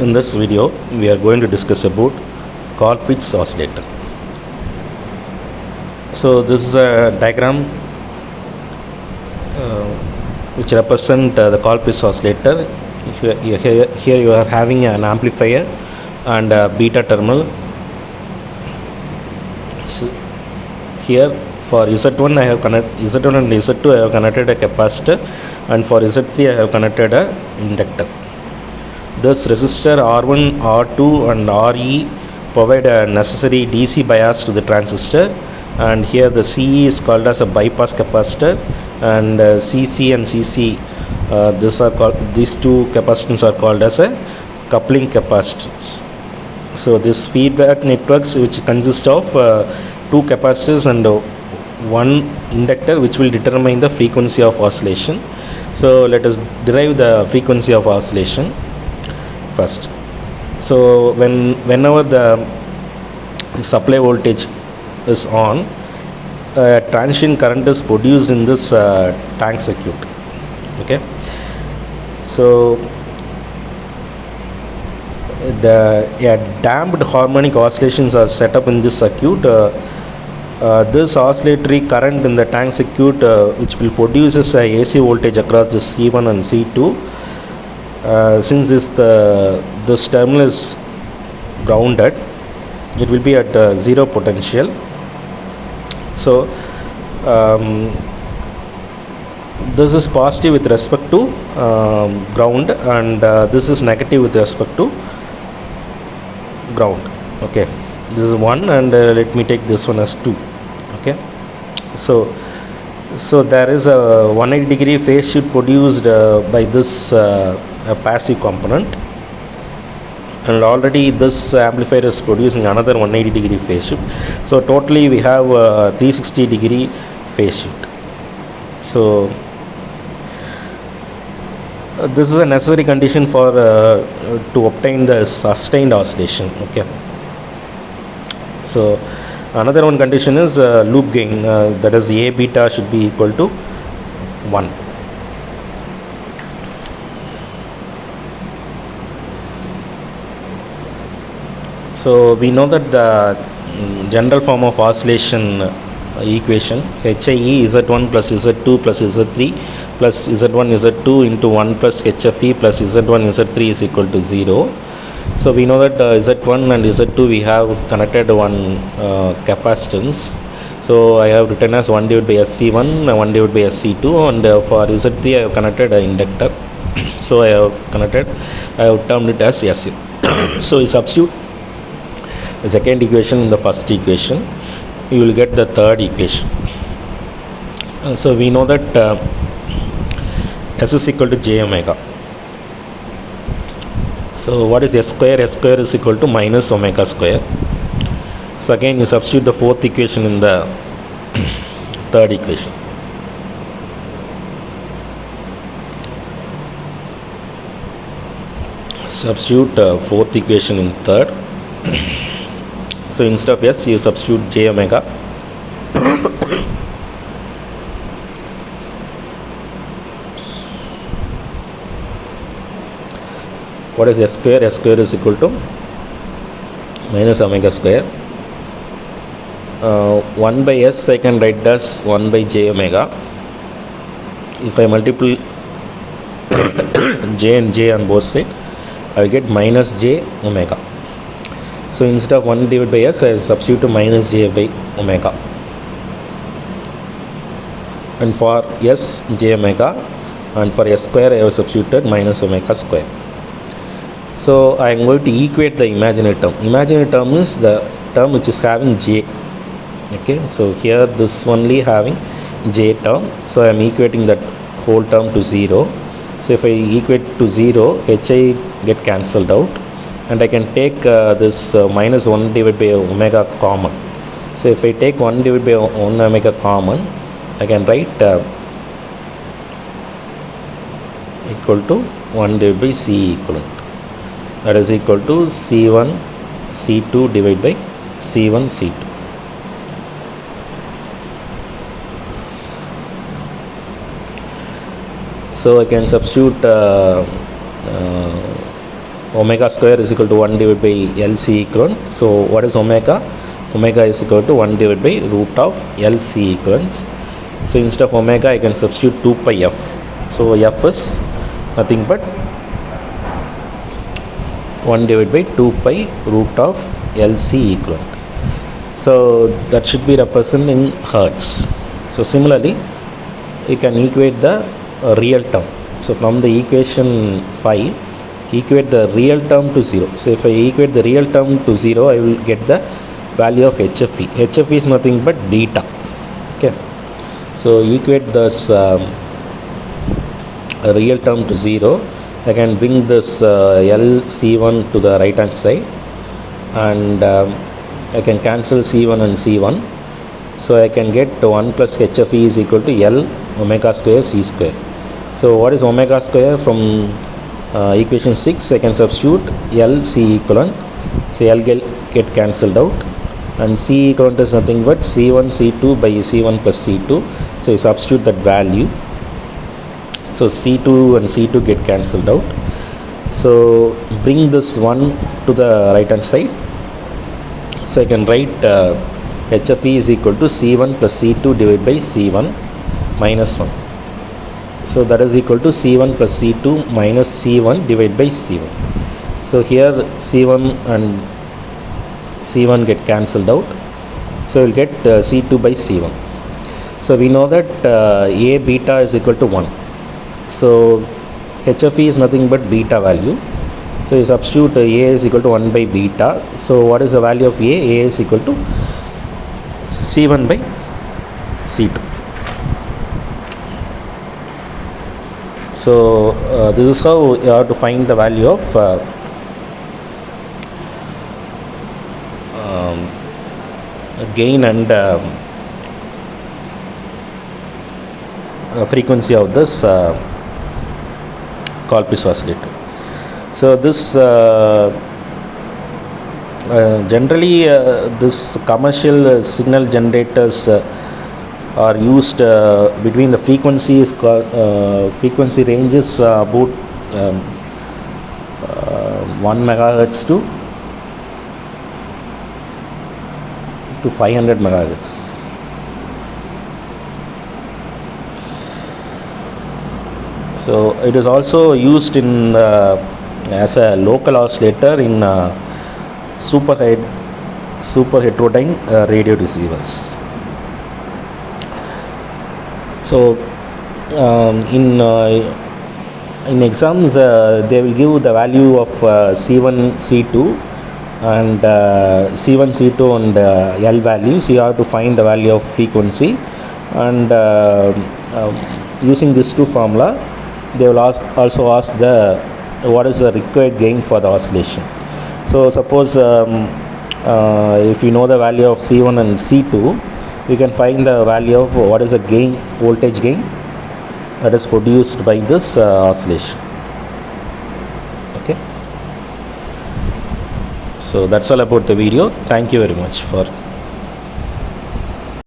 In this video, we are going to discuss about Colpitts Oscillator. So this is a diagram which represent the Colpitts Oscillator. Here you are having an amplifier and a beta terminal. So here for Z1 I have Z1 and Z2 I have connected a capacitor, and for Z3 I have connected a inductor. Thus resistor R1, R2 and RE provide a necessary DC bias to the transistor, and here the CE is called as a bypass capacitor, and CC and CC these two capacitors are called as a coupling capacitors. So this feedback networks, which consist of two capacitors and one inductor, which will determine the frequency of oscillation. So let us derive the frequency of oscillation first. So whenever the supply voltage is on, transient current is produced in this tank circuit. Okay, so the damped harmonic oscillations are set up in this circuit. This oscillatory current in the tank circuit, which will produces a AC voltage across the C1 and C2. Since this terminal is grounded, it will be at zero potential. So this is positive with respect to ground, and this is negative with respect to ground. Okay, this is 1, and let me take this one as 2. Okay, so there is a 180 degree phase shift produced by this passive component, and already this amplifier is producing another 180 degree phase shift. So totally we have 360 degree phase shift. So this is a necessary condition for to obtain the sustained oscillation. Okay, so another one condition is loop gain, that is A beta should be equal to 1. So we know that the general form of oscillation equation, HIE Z1 plus Z2 plus Z3 plus Z1 Z2 into 1 plus HFE plus Z1 Z3 is equal to 0. So we know that Z1 and Z2 we have connected one capacitance. So I have written as 1 divided by SC1, 1 divided by SC2, and for Z3 I have connected an inductor. So I have termed it as SC. So you substitute the second equation in the first equation, you will get the third equation. So we know that S is equal to J omega. So what is S square? S square is equal to minus omega square. So again you substitute the fourth equation in the third equation. Substitute fourth equation in third. So instead of S, you substitute J omega. What is S square? S square is equal to minus omega square. 1 by S I can write as 1 by J omega. If I multiply J and J on both sides, I will get minus J omega. So instead of 1 divided by S, I substitute minus J by omega. And for S, J omega, and for S square I have substituted minus omega square. So I am going to equate the imaginary term. Imaginary term is the term which is having J. Okay, so here this only having J term. So I am equating that whole term to 0. So if I equate to 0, HI get cancelled out, and I can take this minus 1 divided by omega common. So if I take 1 divided by 1 omega common, I can write equal to 1 divided by C equivalent. That is equal to C1 C2 divided by C1 C2. So I can substitute omega square is equal to 1 divided by LC equivalent. So what is omega? Omega is equal to 1 divided by root of LC equivalents. So instead of omega I can substitute 2 pi f. So f is nothing but 1 divided by 2 pi root of LC equivalent. So that should be represented in hertz. So similarly you can equate the real term. So from the equation 5, equate the real term to 0. So if I equate the real term to 0, I will get the value of HFE. HFE is nothing but beta. Okay. So equate this real term to 0. I can bring this LC1 to the right hand side, and I can cancel C1 and C1. So I can get 1 plus HFE is equal to L omega square C square. So what is omega square? From equation 6 I can substitute L C equivalent. So L get cancelled out, and C equivalent is nothing but C1 C2 by C1 plus C2. So I substitute that value. So C2 and C2 get cancelled out. So bring this 1 to the right hand side. So I can write HFE is equal to C1 plus C2 divided by C1 minus 1. So that is equal to C1 plus C2 minus C1 divided by C1. So here C1 and C1 get cancelled out. So we'll get C2 by C1. So we know that A beta is equal to 1. So HFE is nothing but beta value. So you substitute A is equal to 1 by beta. So what is the value of A? A is equal to C1 by C2. So this is how you have to find the value of gain and frequency of this Colpitts oscillator. So this generally this commercial signal generators are used between the frequencies frequency ranges about 1 megahertz to 500 megahertz. So it is also used in as a local oscillator in super heterodyne radio receivers. So in exams they will give the value of C1 C2 and C1 C2 and L values. You have to find the value of frequency, and using this two formula they will also ask the what is the required gain for the oscillation. So suppose if you know the value of C1 and C2, we can find the value of what is the gain, voltage gain that is produced by this oscillation. Okay, so that's all about the video. Thank you very much for